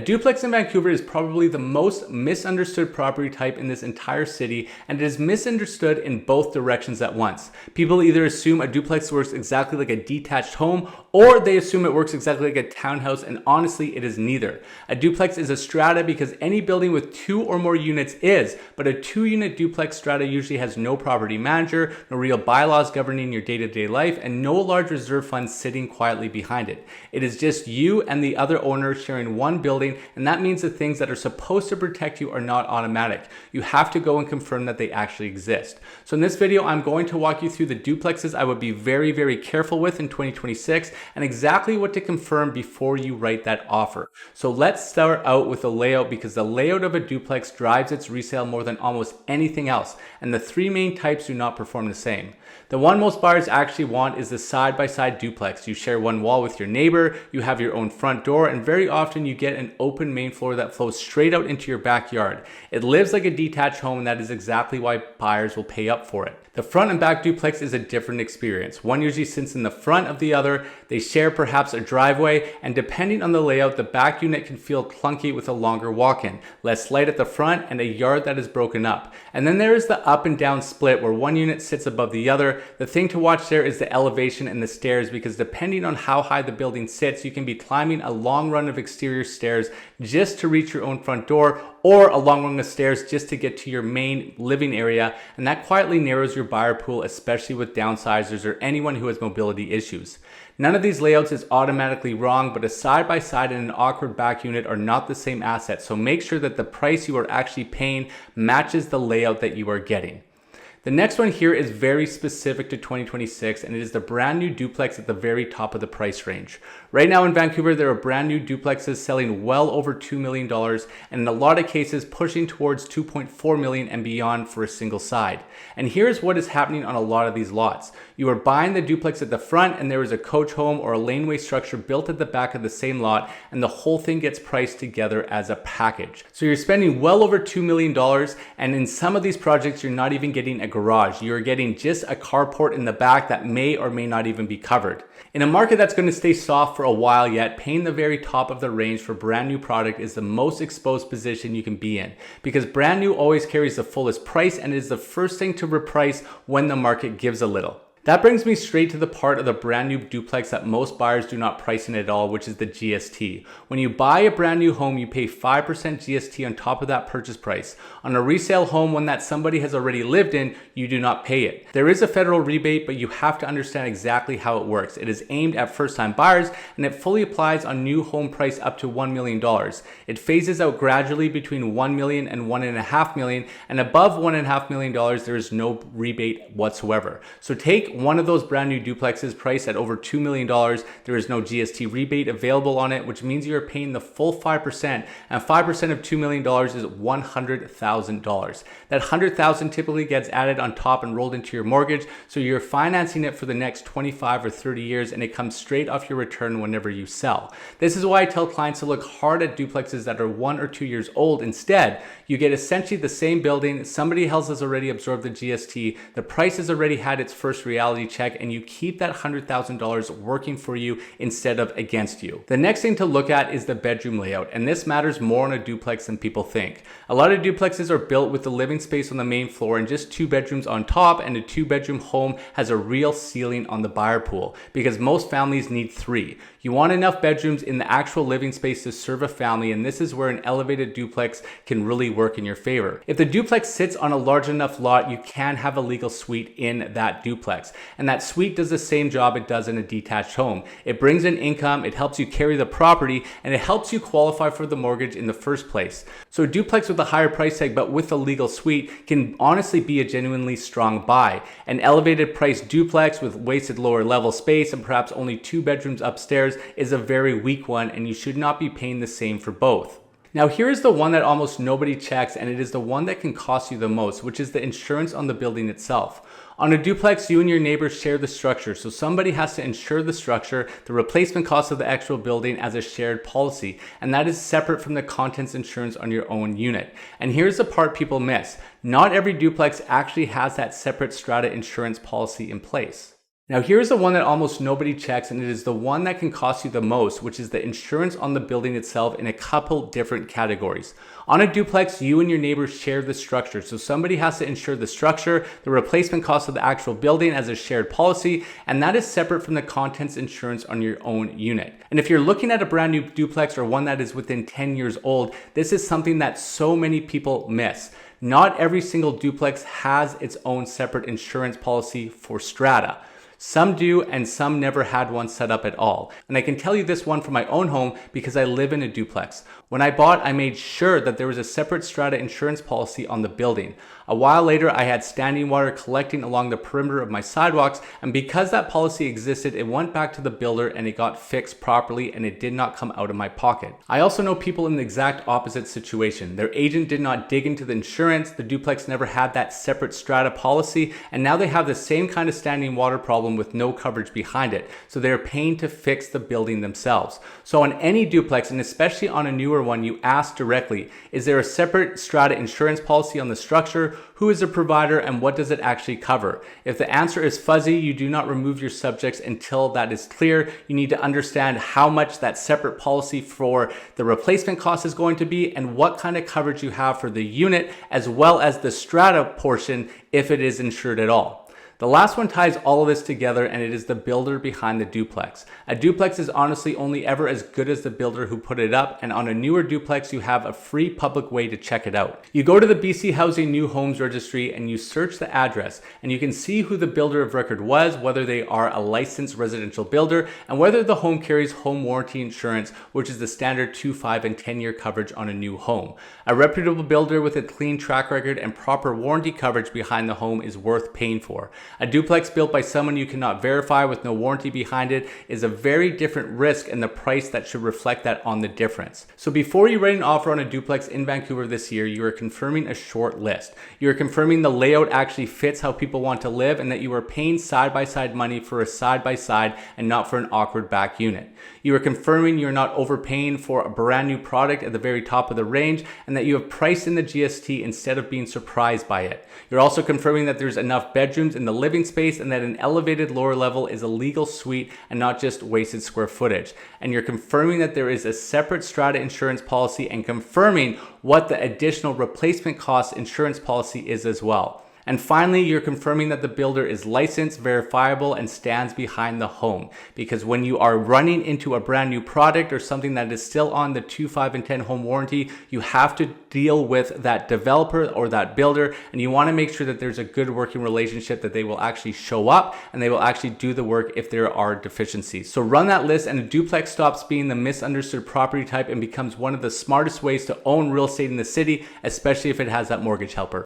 A duplex in Vancouver is probably the most misunderstood property type in this entire city, and it is misunderstood in both directions at once. People either assume a duplex works exactly like a detached home, or they assume it works exactly like a townhouse, and honestly, it is neither. A duplex is a strata because any building with 2 or more units is, but a 2-unit duplex strata usually has no property manager, no real bylaws governing your day-to-day life, and no large reserve fund sitting quietly behind it. It is just you and the other owner sharing one building, and that means the things that are supposed to protect you are not automatic. You have to go and confirm that they actually exist. So in this video, I'm going to walk you through the duplexes I would be very, very careful with in 2026 and exactly what to confirm before you write that offer. So let's start out with the layout, because the layout of a duplex drives its resale more than almost anything else, and the 3 main types do not perform the same. The one most buyers actually want is the side-by-side duplex. You share one wall with your neighbor, you have your own front door, and very often you get an open main floor that flows straight out into your backyard. It lives like a detached home, and that is exactly why buyers will pay up for it. The front and back duplex is a different experience. One usually sits in the front of the other, they share perhaps a driveway, and depending on the layout, the back unit can feel clunky with a longer walk-in, less light at the front, and a yard that is broken up. And then there is the up and down split where one unit sits above the other. The thing to watch there is the elevation and the stairs, because depending on how high the building sits, you can be climbing a long run of exterior stairs just to reach your own front door, or a long run of stairs just to get to your main living area, and that quietly narrows your buyer pool, especially with downsizers or anyone who has mobility issues. None of these layouts is automatically wrong, but a side-by-side and an awkward back unit are not the same asset, so make sure that the price you are actually paying matches the layout that you are getting. The next one here is very specific to 2026, and it is the brand new duplex at the very top of the price range. Right now in Vancouver, there are brand new duplexes selling well over $2 million, and in a lot of cases pushing towards $2.4 million and beyond for a single side. And here's what is happening on a lot of these lots. You are buying the duplex at the front, and there is a coach home or a laneway structure built at the back of the same lot, and the whole thing gets priced together as a package. So you're spending well over $2 million, and in some of these projects, you're not even getting a garage. You're getting just a carport in the back that may or may not even be covered. In a market that's going to stay soft for a while yet, paying the very top of the range for brand new product is the most exposed position you can be in, because brand new always carries the fullest price and is the first thing to reprice when the market gives a little. That brings me straight to the part of the brand new duplex that most buyers do not price in at all, which is the GST. When you buy a brand new home, you pay 5% GST on top of that purchase price. On a resale home, one that somebody has already lived in, you do not pay it. There is a federal rebate, but you have to understand exactly how it works. It is aimed at first-time buyers, and it fully applies on new home price up to $1 million. It phases out gradually between $1 million and $1.5 million, and above $1.5 million, there is no rebate whatsoever. So take one of those brand new duplexes priced at over $2 million. There is no GST rebate available on it, which means you're paying the full 5%, and 5% of $2 million is $100,000. That $100,000 typically gets added on top and rolled into your mortgage, so you're financing it for the next 25 or 30 years, and it comes straight off your return whenever you sell. This is why I tell clients to look hard at duplexes that are 1 or 2 years old. Instead, you get essentially the same building, somebody else has already absorbed the GST, the price has already had its first reality check, and you keep that $100,000 working for you instead of against you. The next thing to look at is the bedroom layout, and this matters more on a duplex than people think. A lot of duplexes are built with the living space on the main floor and just 2 bedrooms on top, and a 2-bedroom home has a real ceiling on the buyer pool, because most families need 3. You want enough bedrooms in the actual living space to serve a family, and this is where an elevated duplex can really work in your favor. If the duplex sits on a large enough lot, you can have a legal suite in that duplex, and that suite does the same job it does in a detached home. It brings in income, it helps you carry the property, and it helps you qualify for the mortgage in the first place. So a duplex with a higher price tag but with a legal suite can honestly be a genuinely strong buy. An elevated price duplex with wasted lower level space and perhaps only 2 bedrooms upstairs is a very weak one, and you should not be paying the same for both. Now here's the one that almost nobody checks, and it is the one that can cost you the most, which is the insurance on the building itself. On a duplex, you and your neighbors share the structure, so somebody has to insure the structure, the replacement cost of the actual building as a shared policy, and that is separate from the contents insurance on your own unit. And here's the part people miss. Not every duplex actually has that separate strata insurance policy in place. Now here's the one that almost nobody checks, and it is the one that can cost you the most, which is the insurance on the building itself in a couple different categories. On a duplex, you and your neighbors share the structure. So somebody has to insure the structure, the replacement cost of the actual building as a shared policy, and that is separate from the contents insurance on your own unit. And if you're looking at a brand new duplex or one that is within 10 years old, this is something that so many people miss. Not every single duplex has its own separate insurance policy for strata. Some do, and some never had one set up at all. And I can tell you this one from my own home because I live in a duplex. When I bought, I made sure that there was a separate strata insurance policy on the building. A while later, I had standing water collecting along the perimeter of my sidewalks, and because that policy existed, it went back to the builder and it got fixed properly, and it did not come out of my pocket. I also know people in the exact opposite situation. Their agent did not dig into the insurance, the duplex never had that separate strata policy, and now they have the same kind of standing water problem with no coverage behind it. So they're paying to fix the building themselves. So on any duplex, and especially on a newer one, you ask directly, is there a separate strata insurance policy on the structure? Who is the provider, and what does it actually cover? If the answer is fuzzy, you do not remove your subjects until that is clear. You need to understand how much that separate policy for the replacement cost is going to be and what kind of coverage you have for the unit, as well as the strata portion if it is insured at all. The last one ties all of this together, and it is the builder behind the duplex. A duplex is honestly only ever as good as the builder who put it up, and on a newer duplex, you have a free public way to check it out. You go to the BC Housing New Homes Registry and you search the address, and you can see who the builder of record was, whether they are a licensed residential builder, and whether the home carries home warranty insurance, which is the standard 2, 5, and 10-year coverage on a new home. A reputable builder with a clean track record and proper warranty coverage behind the home is worth paying for. A duplex built by someone you cannot verify with no warranty behind it is a very different risk, and the price that should reflect that on the difference. So before you write an offer on a duplex in Vancouver this year, you are confirming a short list. You are confirming the layout actually fits how people want to live, and that you are paying side-by-side money for a side-by-side and not for an awkward back unit. You are confirming you're not overpaying for a brand new product at the very top of the range, and that you have priced in the GST instead of being surprised by it. You're also confirming that there's enough bedrooms in the living space, and that an elevated lower level is a legal suite and not just wasted square footage. And you're confirming that there is a separate strata insurance policy, and confirming what the additional replacement cost insurance policy is as well. And finally, you're confirming that the builder is licensed, verifiable, and stands behind the home. Because when you are running into a brand new product or something that is still on the 2, 5, and 10 home warranty, you have to deal with that developer or that builder, and you want to make sure that there's a good working relationship, that they will actually show up and they will actually do the work if there are deficiencies. So run that list, and a duplex stops being the misunderstood property type and becomes one of the smartest ways to own real estate in the city, especially if it has that mortgage helper.